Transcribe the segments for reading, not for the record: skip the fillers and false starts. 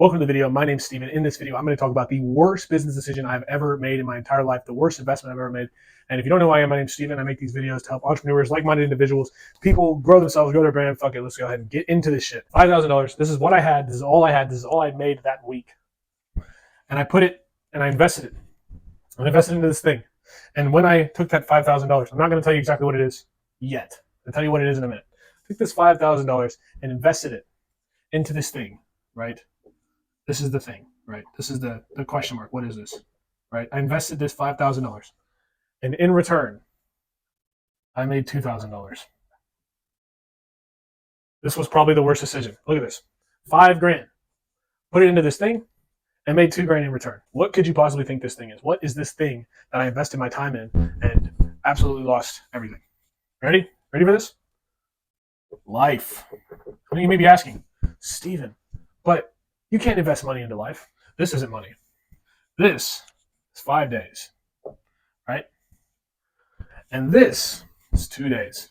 Welcome to the video. My name's Steven. In this video, I'm going to talk about the worst business decision I've ever made in my entire life, the worst investment I've ever made. And if you don't know who I am, my name's Steven. I make these videos to help entrepreneurs, like-minded individuals, people grow themselves, grow their brand. Fuck it, let's go ahead and get into this shit. $5,000. This is what I had. This is all I had. This is all I made that week. And I put it and I invested it. I invested into this thing. And when I took that $5,000, I'm not going to tell you exactly what it is yet. I'll tell you what it is in a minute. I took this $5,000 and invested it into this thing, right? This is the thing, right? This is the question mark. What is this, right? I invested this $5,000, and in return, I made $2,000. This was probably the worst decision. Look at this, $5,000. Put it into this thing, and made $2,000 in return. What could you possibly think this thing is? What is this thing that I invested my time in and absolutely lost everything? Ready? Ready for this? Life. I mean, you may be asking, Steven, but you can't invest money into life. This isn't money. This is 5 days, right? And this is 2 days.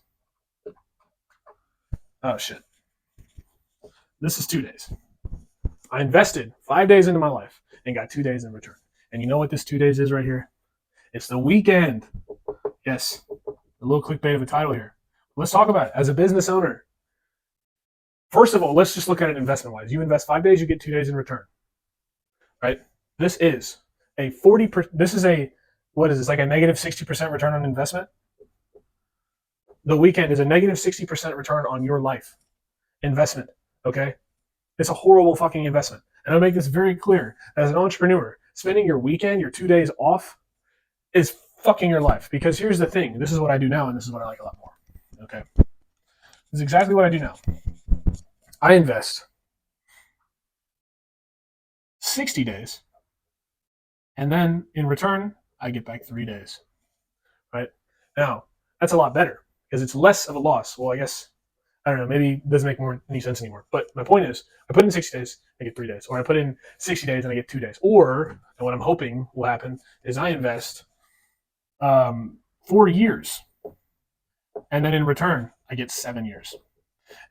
Oh, shit. This is 2 days. I invested 5 days into my life and got 2 days in return. And you know what this 2 days is right here? It's the weekend. Yes, a little clickbait of a title here. Let's talk about it. As a business owner, first of all, let's just look at it investment-wise. You invest 5 days, you get 2 days in return, right? This is a what is this, like a negative 60% return on investment? The weekend is a negative 60% return on your life investment, okay? It's a horrible fucking investment. And I'll make this very clear. As an entrepreneur, spending your weekend, your 2 days off, is fucking your life. Because here's the thing. This is what I do now, and this is what I like a lot more, okay? This is exactly what I do now. I invest 60 days, and then in return, I get back 3 days, right? Now, that's a lot better because it's less of a loss. Well, I guess, I don't know, maybe it doesn't make any sense anymore. But my point is, I put in 60 days, I get 3 days. Or I put in 60 days and I get 2 days. Or, and what I'm hoping will happen, is I invest 4 years, and then in return, I get 7 years.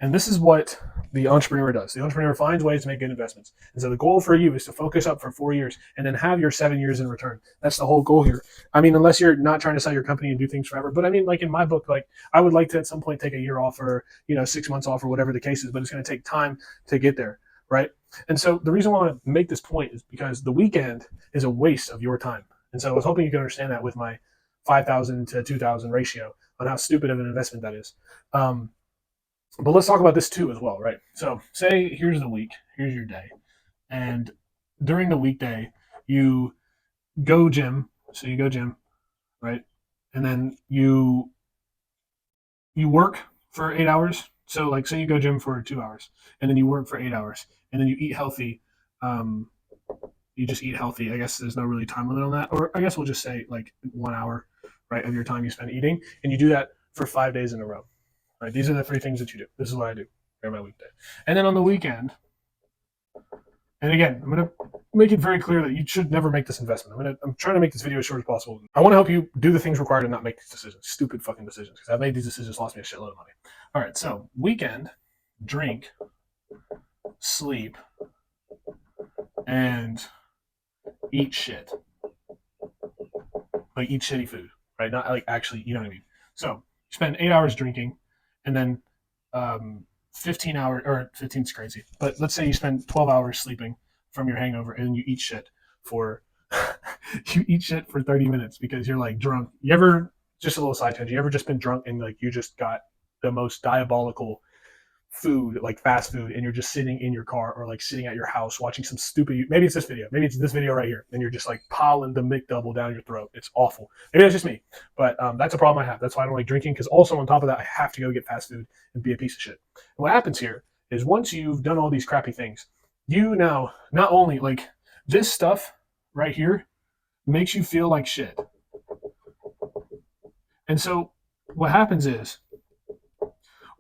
And this is what the entrepreneur does. The entrepreneur finds ways to make good investments. And so the goal for you is to focus up for 4 years and then have your 7 years in return. That's the whole goal here. I mean, unless you're not trying to sell your company and do things forever. But I mean, like in my book, like I would like to at some point take a year off or, 6 months off or whatever the case is, but it's going to take time to get there, right? And so the reason why I make this point is because the weekend is a waste of your time. And so I was hoping you could understand that with my 5,000 to 2,000 ratio on how stupid of an investment that is. But let's talk about this too as well, right? So say here's the week, here's your day. And during the weekday, you go gym. So you go gym, right? And then you work for 8 hours. So like say you go gym for 2 hours and then you work for 8 hours and then you eat healthy. You just eat healthy. I guess there's no really time limit on that. Or I guess we'll just say like 1 hour, right, of your time you spend eating. And you do that for 5 days in a row. Right, these are the 3 things that you do. This is what I do during my weekday. And then on the weekend, and again, I'm going to make it very clear that you should never make this investment. I'm trying to make this video as short as possible. I want to help you do the things required to not make these decisions. Stupid fucking decisions. Because I've made these decisions, lost me a shitload of money. All right, so weekend, drink, sleep, and eat shit. Like eat shitty food, right? Not like actually, you know what I mean? So you spend 8 hours drinking, and then 15 hours, or 15 is crazy, but let's say you spend 12 hours sleeping from your hangover and you eat shit for you eat shit for 30 minutes because you're like drunk. You ever, just a little side tangent, you ever just been drunk and like you just got the most diabolical food, like fast food, and you're just sitting in your car or like sitting at your house watching some stupid, maybe it's this video right here, and you're just like piling the McDouble down your throat. It's awful. Maybe that's just me, but that's a problem I have. That's why I don't like drinking, because also on top of that, I have to go get fast food and be a piece of shit. And what happens here is once you've done all these crappy things, you now not only like this stuff right here makes you feel like shit. And so what happens is,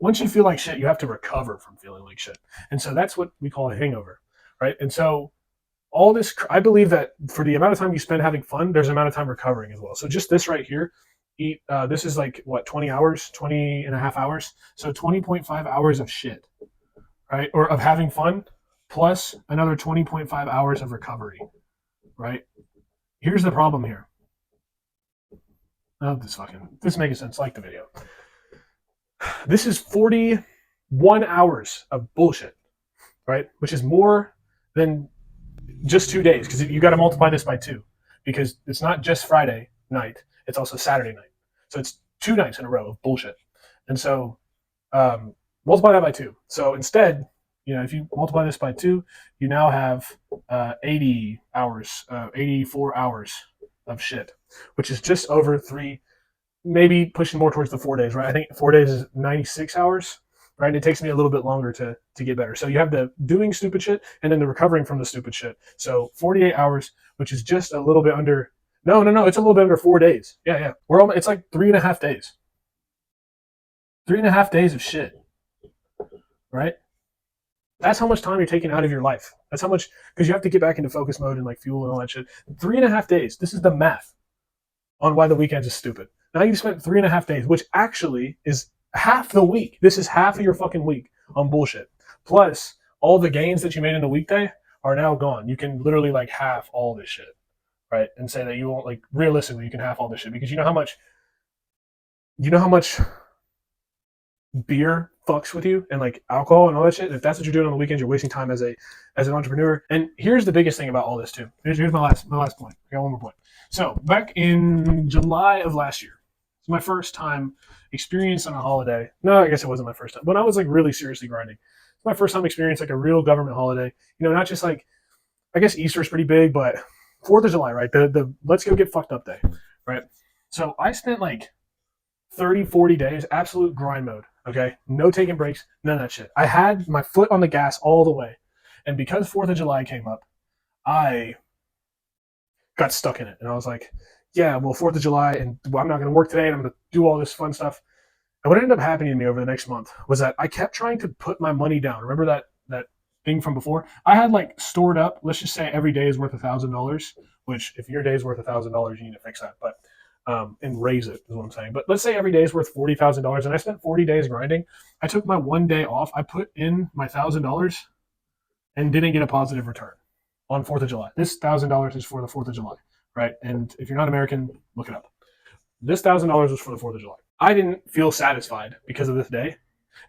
once you feel like shit, you have to recover from feeling like shit. And so that's what we call a hangover, right? And so all this, I believe that for the amount of time you spend having fun, there's an amount of time recovering as well. So just this right here, this is like, what, 20 hours, 20 and a half hours? So 20.5 hours of shit, right? Or of having fun plus another 20.5 hours of recovery, right? Here's the problem here. Oh, this making sense. Like the video. This is 41 hours of bullshit, right? Which is more than just 2 days, because you got to multiply this by 2, because it's not just Friday night, it's also Saturday night. So it's 2 nights in a row of bullshit. And so multiply that by 2. So instead, if you multiply this by 2, you now have 80 hours, 84 hours of shit, which is just over 3, maybe pushing more towards the 4 days, right? I think 4 days is 96 hours, right? And it takes me a little bit longer to get better. So you have the doing stupid shit and then the recovering from the stupid shit. So 48 hours, which is just a little bit under, no, it's a little bit under 4 days. Yeah. It's like 3.5 days. 3.5 days of shit, right? That's how much time you're taking out of your life. That's how much, because you have to get back into focus mode and like fuel and all that shit. 3.5 days. This is the math on why the weekend is stupid. Now you spent 3.5 days, which actually is half the week. This is half of your fucking week on bullshit. Plus, all the gains that you made in the weekday are now gone. You can literally like half all this shit, right? And say that you won't, like, realistically, you can half all this shit, because you know how much beer fucks with you, and like alcohol and all that shit. If that's what you're doing on the weekends, you're wasting time as an entrepreneur. And here's the biggest thing about all this too. Here's my last point. I got one more point. So back in July of last year, it's my first time experience on a holiday. No, I guess it wasn't my first time. When I was like really seriously grinding, it's my first time experience like a real government holiday. Not just like, I guess Easter is pretty big, but 4th of July, right? The let's go get fucked up day, right? So I spent like 30, 40 days, absolute grind mode. Okay. No taking breaks, none of that shit. I had my foot on the gas all the way. And because 4th of July came up, I got stuck in it. And I was like, yeah, well, 4th of July, and I'm not going to work today, and I'm going to do all this fun stuff. And what ended up happening to me over the next month was that I kept trying to put my money down. Remember that thing from before? I had like stored up, let's just say every day is worth $1,000, which if your day is worth $1,000, you need to fix that. But and raise it is what I'm saying. But let's say every day is worth $40,000, and I spent 40 days grinding. I took my one day off. I put in my $1,000 and didn't get a positive return on 4th of July. This $1,000 is for the 4th of July, right? And if you're not American, look it up. This $1,000 was for the 4th of July. I didn't feel satisfied because of this day.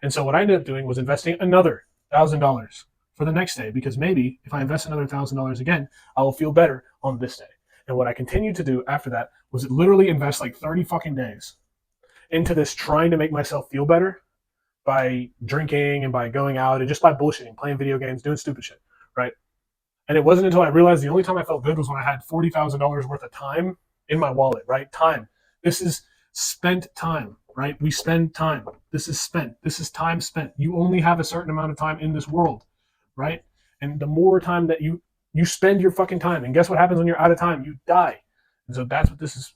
And so what I ended up doing was investing another $1,000 for the next day, because maybe if I invest another $1,000 again, I will feel better on this day. And what I continued to do after that was literally invest like 30 fucking days into this, trying to make myself feel better by drinking and by going out and just by bullshitting, playing video games, doing stupid shit, right? And it wasn't until I realized the only time I felt good was when I had $40,000 worth of time in my wallet, right? Time. This is spent time, right? We spend time. This is spent. This is time spent. You only have a certain amount of time in this world, right? And the more time that you spend your fucking time, and guess what happens when you're out of time? You die. And so that's what this is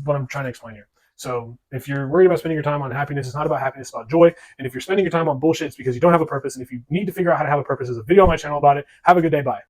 what I'm trying to explain here. So if you're worried about spending your time on happiness, it's not about happiness, it's about joy. And if you're spending your time on bullshit, it's because you don't have a purpose. And if you need to figure out how to have a purpose, there's a video on my channel about it. Have a good day. Bye.